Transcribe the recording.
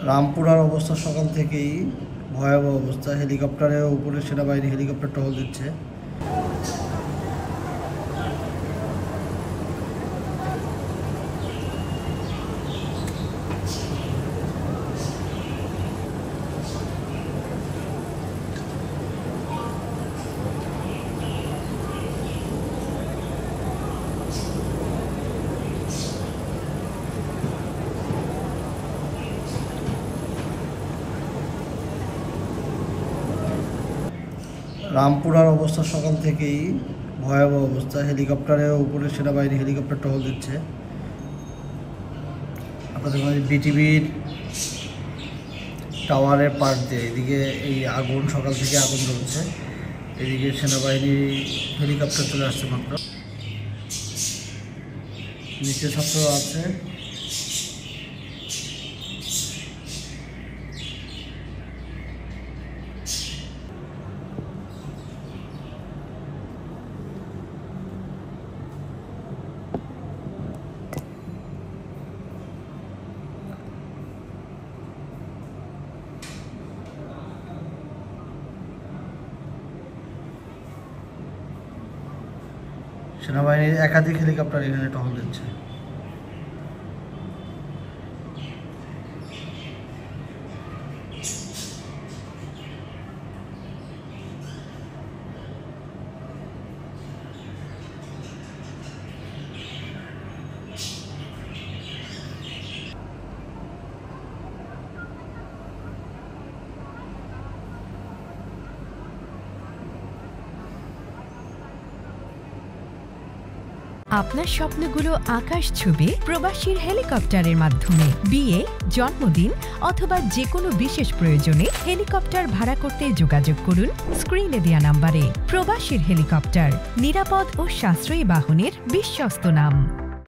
রামপুরার অবস্থা সকাল থেকেই ভয়াবহ অবস্থা। হেলিকপ্টারের উপরে সেনাবাহিনী হেলিকপ্টার টহল দিচ্ছে। রামপুরার অবস্থা সকাল থেকেই ভয়াবহ অবস্থা। হেলিকপ্টারের উপরে সেনাবাহিনী হেলিকপ্টার টহল দিচ্ছে। আপনাদের বিটিভির টাওয়ারের পার দিয়ে এদিকে এই আগুন, সকাল থেকে আগুন জ্বলছে। এদিকে সেনাবাহিনী হেলিকপ্টার চলে আসছে মাত্র। নিচে ছাত্র আছে। সেনাবাহিনীর একাধিক হেলিকপ্টার এখানে টহল দিচ্ছে। আপনার স্বপ্নগুলো আকাশ ছুবে প্রবাসীর হেলিকপ্টারের মাধ্যমে। বিয়ে, জন্মদিন অথবা যে কোনো বিশেষ প্রয়োজনে হেলিকপ্টার ভাড়া করতে যোগাযোগ করুন স্ক্রিনে দেয়া নাম্বারে। প্রবাসীর হেলিকপ্টার, নিরাপদ ও সাশ্রয়ী বাহনের বিশ্বস্ত নাম।